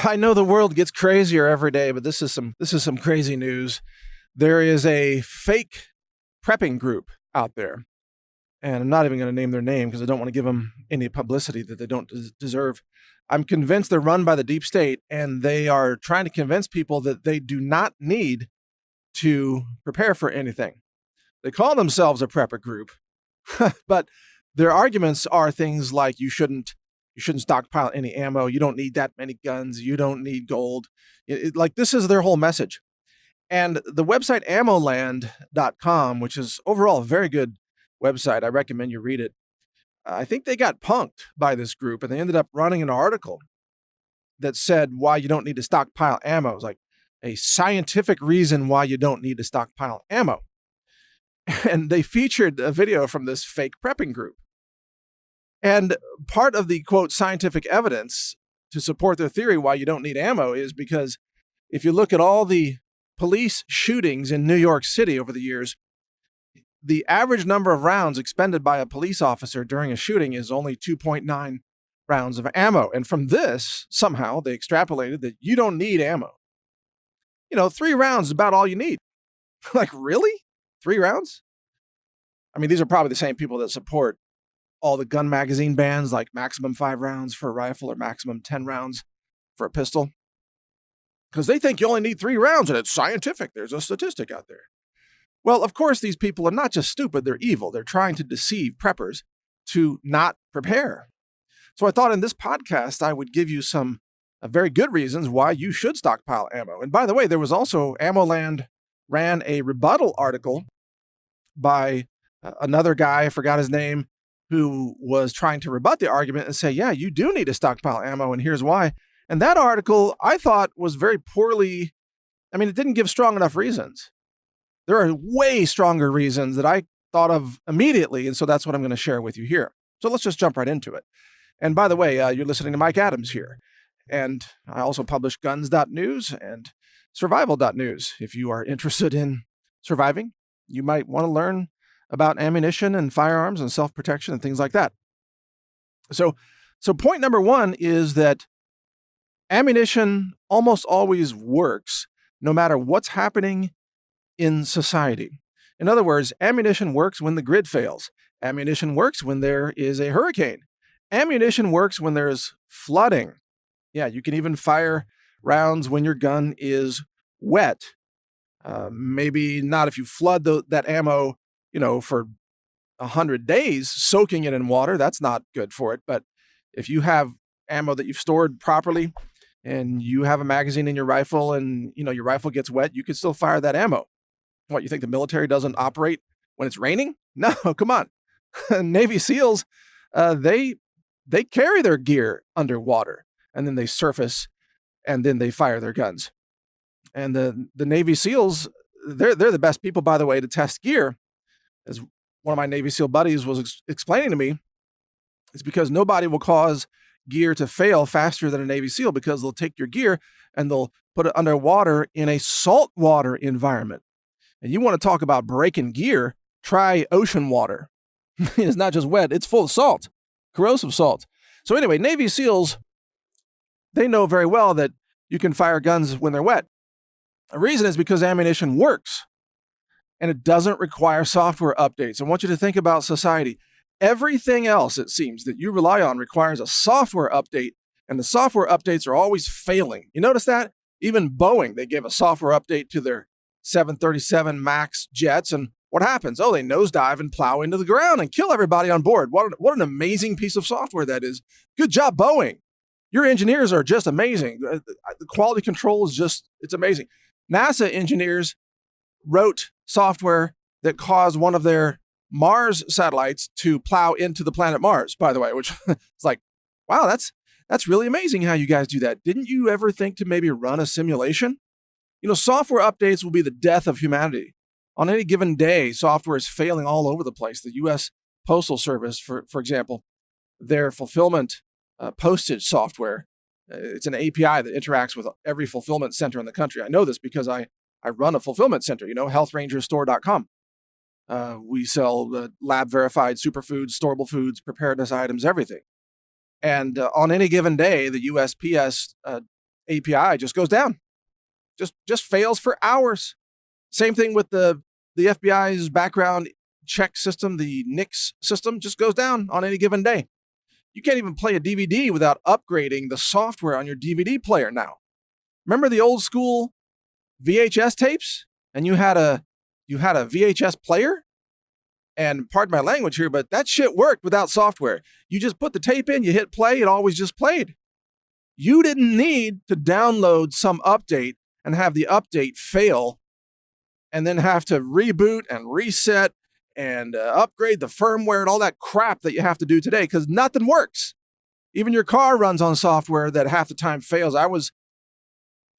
I know the world gets crazier every day, but this is some crazy news. There is a fake prepping group out there, and I'm not even going to name their name because I don't want to give them any publicity that they don't deserve. I'm convinced they're run by the deep state, and they are trying to convince people that they do not need to prepare for anything. They call themselves a prepper group, but their arguments are things like you shouldn't stockpile any ammo. You don't need that many guns. You don't need gold. Like this is their whole message. And the website ammoland.com, which is overall a very good website, I recommend you read it. I think they got punked by this group, and they ended up running an article that said why you don't need to stockpile ammo. It's like a scientific reason why you don't need to stockpile ammo. And they featured a video from this fake prepping group. And part of the, quote, scientific evidence to support their theory why you don't need ammo is because if you look at all the police shootings in New York City over the years, the average number of rounds expended by a police officer during a shooting is only 2.9 rounds of ammo. And from this, somehow, they extrapolated that you don't need ammo. 3 rounds is about all you need. Like, really? 3 rounds? I mean, these are probably the same people that support all the gun magazine bans, like maximum 5 rounds for a rifle or maximum 10 rounds for a pistol. Because they think you only need 3 rounds, and it's scientific. There's a statistic out there. Well, of course, these people are not just stupid, they're evil. They're trying to deceive preppers to not prepare. So I thought in this podcast, I would give you some very good reasons why you should stockpile ammo. And by the way, there was also AmmoLand ran a rebuttal article by another guy, I forgot his name, who was trying to rebut the argument and say, yeah, you do need to stockpile ammo, and here's why. And that article, I thought, was very poorly, it didn't give strong enough reasons. There are way stronger reasons that I thought of immediately, and so that's what I'm going to share with you here. So let's just jump right into it. And by the way, you're listening to Mike Adams here. And I also publish guns.news and survival.news. If you are interested in surviving, you might want to learn about ammunition and firearms and self-protection and things like that. So point number 1 is that ammunition almost always works no matter what's happening in society. In other words, ammunition works when the grid fails. Ammunition works when there is a hurricane. Ammunition works when there's flooding. Yeah, you can even fire rounds when your gun is wet. Maybe not if you flood that ammo, for 100 days, soaking it in water. That's not good for it. But if you have ammo that you've stored properly and you have a magazine in your rifle and, your rifle gets wet, you can still fire that ammo. What, you think the military doesn't operate when it's raining? No, come on. Navy SEALs, they carry their gear underwater and then they surface and then they fire their guns. And the Navy SEALs, they're the best people, by the way, to test gear. As one of my Navy SEAL buddies was explaining to me, it's because nobody will cause gear to fail faster than a Navy SEAL because they'll take your gear and they'll put it underwater in a saltwater environment. And you want to talk about breaking gear, try ocean water. It's not just wet, it's full of salt, corrosive salt. So anyway, Navy SEALs, they know very well that you can fire guns when they're wet. The reason is because ammunition works and it doesn't require software updates. I want you to think about society. Everything else, it seems, that you rely on requires a software update, and the software updates are always failing. You notice that? Even Boeing, they gave a software update to their 737 MAX jets, and what happens? Oh, they nosedive and plow into the ground and kill everybody on board. What an amazing piece of software that is. Good job, Boeing. Your engineers are just amazing. The quality control is it's amazing. NASA engineers wrote software that caused one of their Mars satellites to plow into the planet Mars, by the way, which is like, wow, that's really amazing how you guys do that. Didn't you ever think to maybe run a simulation? Software updates will be the death of humanity. On any given day, software is failing all over the place. The U.S. Postal Service, for example, their fulfillment postage software, it's an API that interacts with every fulfillment center in the country. I know this because I run a fulfillment center, healthrangerstore.com. We sell lab-verified superfoods, storable foods, preparedness items, everything. And on any given day, the USPS API just goes down. Just fails for hours. Same thing with the FBI's background check system, the NICS system, just goes down on any given day. You can't even play a DVD without upgrading the software on your DVD player now. Remember the old school VHS tapes? And you had a VHS player? And pardon my language here, but that shit worked without software. You just put the tape in, you hit play, it always just played. You didn't need to download some update and have the update fail and then have to reboot and reset and upgrade the firmware and all that crap that you have to do today, because nothing works. Even your car runs on software that half the time fails. I was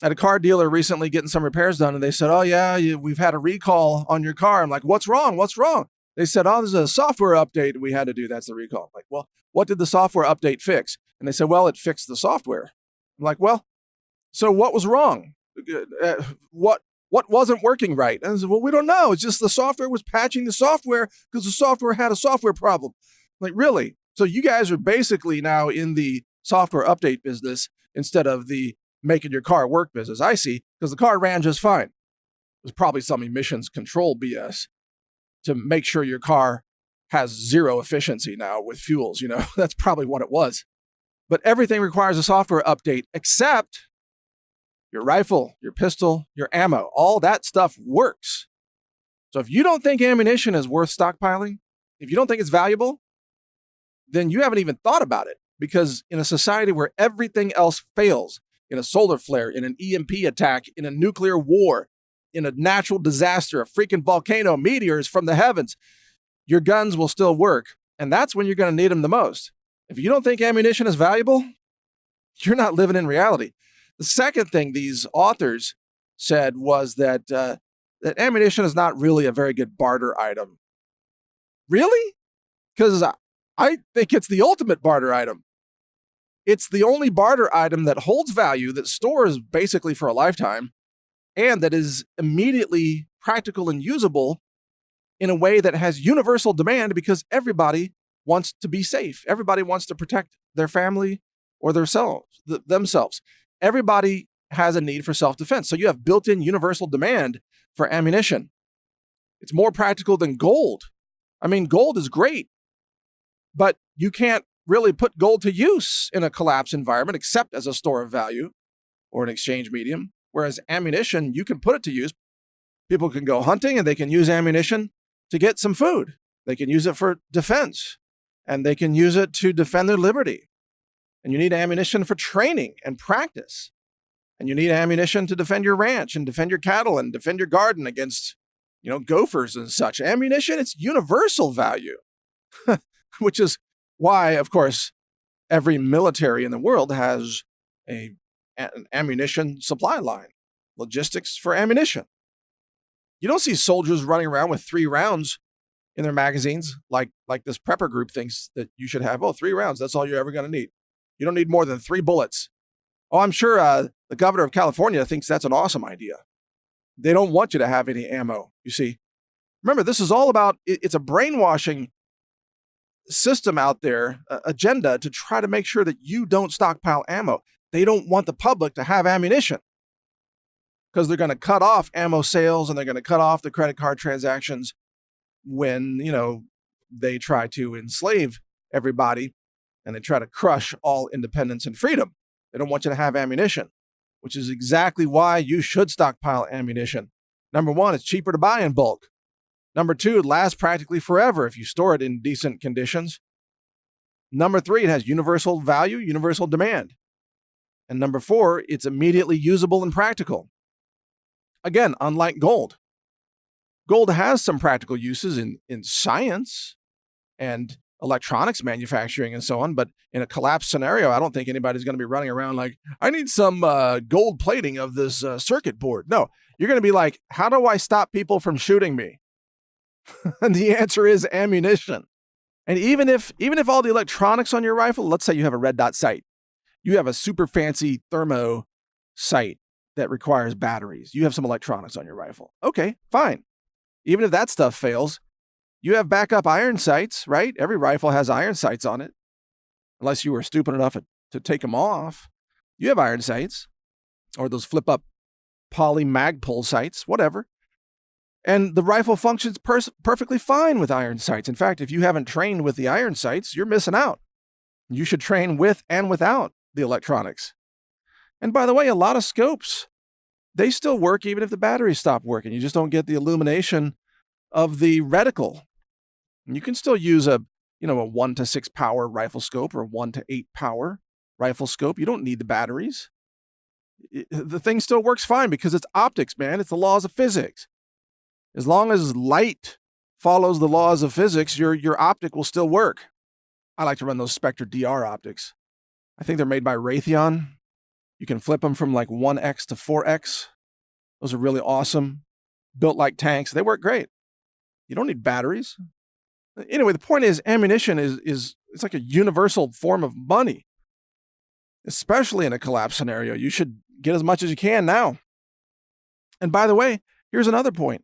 at a car dealer recently getting some repairs done, and they said, oh yeah, we've had a recall on your car. I'm like, what's wrong? What's wrong? They said, oh, there's a software update we had to do. That's the recall. I'm like, well, what did the software update fix? And they said, well, it fixed the software. I'm like, well, so what was wrong? What wasn't working right? And I said, well, we don't know. It's just the software was patching the software because the software had a software problem. Like, really? So you guys are basically now in the software update business instead of the making your car work business. I see, because the car ran just fine. There's probably some emissions control BS to make sure your car has zero efficiency now with fuels, That's probably what it was. But everything requires a software update except your rifle, your pistol, your ammo. All that stuff works. So if you don't think ammunition is worth stockpiling, if you don't think it's valuable, then you haven't even thought about it. Because in a society where everything else fails, in a solar flare, in an EMP attack, in a nuclear war, in a natural disaster, a freaking volcano, meteors from the heavens, your guns will still work. And that's when you're going to need them the most. If you don't think ammunition is valuable, you're not living in reality. The second thing these authors said was that that ammunition is not really a very good barter item. Really? Because I think it's the ultimate barter item. It's the only barter item that holds value, that stores basically for a lifetime, and that is immediately practical and usable in a way that has universal demand because everybody wants to be safe. Everybody wants to protect their family or themselves. Everybody has a need for self-defense. So you have built-in universal demand for ammunition. It's more practical than gold. I mean, gold is great, but you can't really put gold to use in a collapsed environment except as a store of value or an exchange medium. Whereas ammunition, you can put it to use. People can go hunting and they can use ammunition to get some food. They can use it for defense and they can use it to defend their liberty. And you need ammunition for training and practice. And you need ammunition to defend your ranch and defend your cattle and defend your garden against, gophers and such. Ammunition, it's universal value, which is why, of course, every military in the world has an ammunition supply line, logistics for ammunition. You don't see soldiers running around with 3 rounds in their magazines like this prepper group thinks that you should have. 3 rounds, that's all you're ever going to need. You don't need more than 3 bullets. Oh, I'm sure the governor of California thinks that's an awesome idea. They don't want you to have any ammo, you see. Remember, this is all about, it's a brainwashing system out there, agenda to try to make sure that you don't stockpile ammo. They don't want the public to have ammunition because they're going to cut off ammo sales and they're going to cut off the credit card transactions when, they try to enslave everybody and they try to crush all independence and freedom. They don't want you to have ammunition, which is exactly why you should stockpile ammunition. Number 1, it's cheaper to buy in bulk. Number 2, it lasts practically forever if you store it in decent conditions. Number 3, it has universal value, universal demand. And number 4, it's immediately usable and practical. Again, unlike gold. Gold has some practical uses in science and electronics manufacturing and so on, but in a collapse scenario, I don't think anybody's going to be running around like, I need some gold plating of this circuit board. No, you're going to be like, how do I stop people from shooting me? And the answer is ammunition. And even if all the electronics on your rifle, let's say you have a red dot sight, you have a super fancy thermo sight that requires batteries, you have some electronics on your rifle. Okay, fine. Even if that stuff fails, you have backup iron sights, right? Every rifle has iron sights on it, unless you were stupid enough to take them off. You have iron sights. or those flip-up poly Magpul sights, whatever. And the rifle functions perfectly fine with iron sights. In fact, if you haven't trained with the iron sights, you're missing out. You should train with and without the electronics. And by the way, a lot of scopes, they still work even if the batteries stop working. You just don't get the illumination of the reticle. You can still use a 1 to 6 power rifle scope or 1 to 8 power rifle scope. You don't need the batteries. The thing still works fine because it's optics, man. It's the laws of physics. As long as light follows the laws of physics, your optic will still work. I like to run those Spectre DR optics. I think they're made by Raytheon. You can flip them from like 1x to 4x. Those are really awesome. Built like tanks. They work great. You don't need batteries. Anyway, the point is ammunition is it's like a universal form of money. Especially in a collapse scenario. You should get as much as you can now. And by the way, here's another point.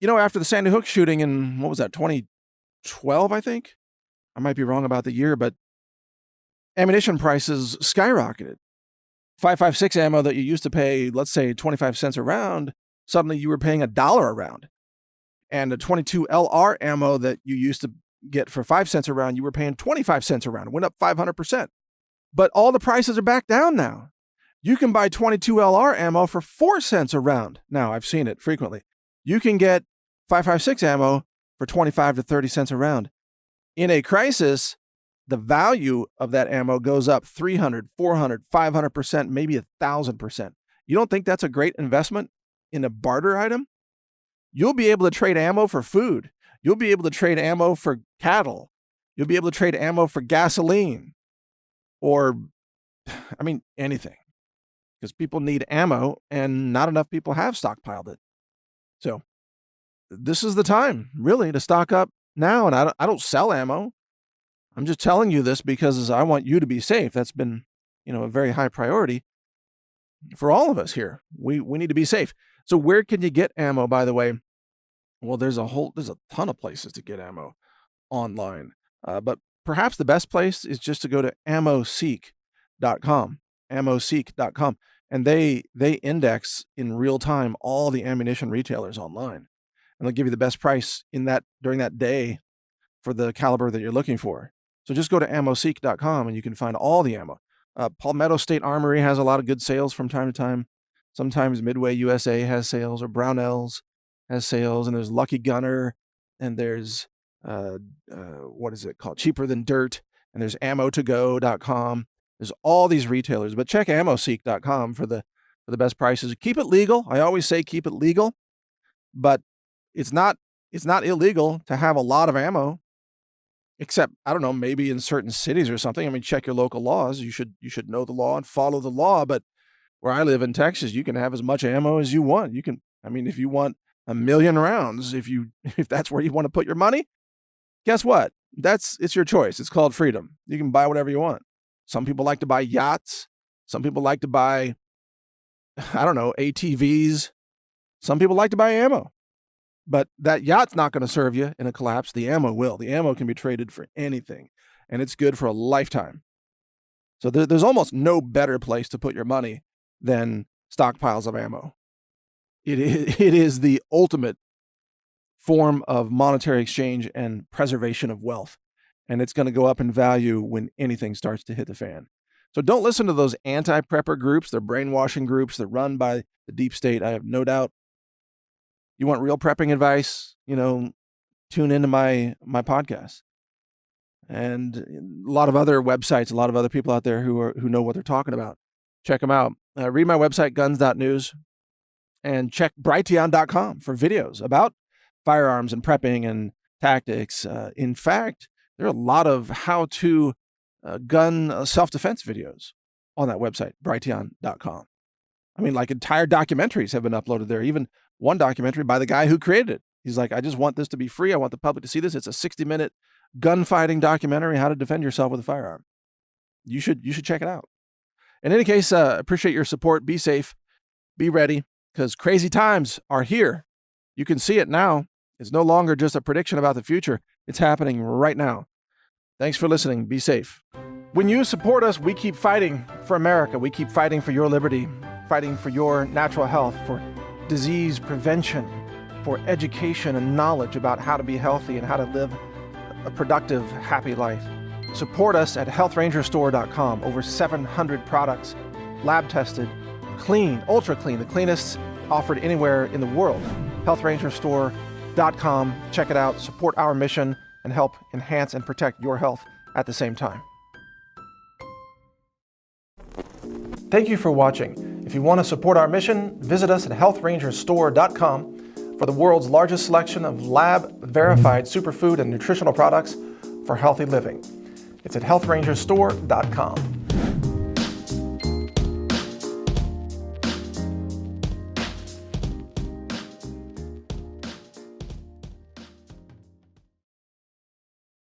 After the Sandy Hook shooting in, 2012, I think? I might be wrong about the year, but ammunition prices skyrocketed. 5.56 ammo that you used to pay, let's say, 25 cents a round, suddenly you were paying $1 a round. And a 22 LR ammo that you used to get for 5 cents a round, you were paying 25 cents a round. It went up 500%. But all the prices are back down now. You can buy 22 LR ammo for 4 cents a round. Now, I've seen it frequently. You can get 5.56 ammo for 25 to 30 cents a round. In a crisis, the value of that ammo goes up 300, 400, 500%, maybe 1,000%. You don't think that's a great investment in a barter item? You'll be able to trade ammo for food. You'll be able to trade ammo for cattle. You'll be able to trade ammo for gasoline or, anything. Because people need ammo and not enough people have stockpiled it. So this is the time, really, to stock up now. And I don't sell ammo. I'm just telling you this because I want you to be safe. That's been, a very high priority for all of us here. We need to be safe. So where can you get ammo, by the way? Well, there's a ton of places to get ammo online. But perhaps the best place is just to go to ammoseek.com, ammoseek.com. And they index in real time all the ammunition retailers online. And they'll give you the best price during that day for the caliber that you're looking for. So just go to ammoseek.com and you can find all the ammo. Palmetto State Armory has a lot of good sales from time to time. Sometimes Midway USA has sales, or Brownells has sales, and there's Lucky Gunner, and there's what is it called? Cheaper Than Dirt, and there's ammo2go.com. There's all these retailers, but check ammoseek.com for the best prices. Keep it legal. I always say keep it legal, but it's not illegal to have a lot of ammo. Except, I don't know, maybe in certain cities or something. Check your local laws. You should know the law and follow the law. But where I live in Texas, you can have as much ammo as you want. You can, if you want 1 million rounds, if that's where you want to put your money, guess what? It's your choice. It's called freedom. You can buy whatever you want. Some people like to buy yachts. Some people like to buy, ATVs. Some people like to buy ammo. But that yacht's not going to serve you in a collapse. The ammo will. The ammo can be traded for anything, and it's good for a lifetime. So there's almost no better place to put your money than stockpiles of ammo. It is the ultimate form of monetary exchange and preservation of wealth, and it's going to go up in value when anything starts to hit the fan. So don't listen to those anti-prepper groups. They're brainwashing groups. They're run by the deep state. I have no doubt. You want real prepping advice, tune into my podcast. And a lot of other websites, a lot of other people out there who know what they're talking about. Check them out. Read my website, guns.news, and check brighteon.com for videos about firearms and prepping and tactics. In fact, there are a lot of how-to gun self-defense videos on that website, brighteon.com. Like entire documentaries have been uploaded there, even one documentary by the guy who created it. He's like, I just want this to be free. I want the public to see this. It's a 60-minute gunfighting documentary, how to defend yourself with a firearm. You should check it out. In any case, appreciate your support. Be safe. Be ready, because crazy times are here. You can see it now. It's no longer just a prediction about the future. It's happening right now. Thanks for listening. Be safe. When you support us, we keep fighting for America. We keep fighting for your liberty. fighting for your natural health, for disease prevention, for education and knowledge about how to be healthy and how to live a productive, happy life. Support us at healthrangerstore.com. Over 700 products, lab tested, clean, ultra clean, the cleanest offered anywhere in the world. healthrangerstore.com. Check it out, support our mission, and help enhance and protect your health at the same time. Thank you for watching. If you want to support our mission, visit us at healthrangerstore.com for the world's largest selection of lab-verified superfood and nutritional products for healthy living. It's at healthrangerstore.com.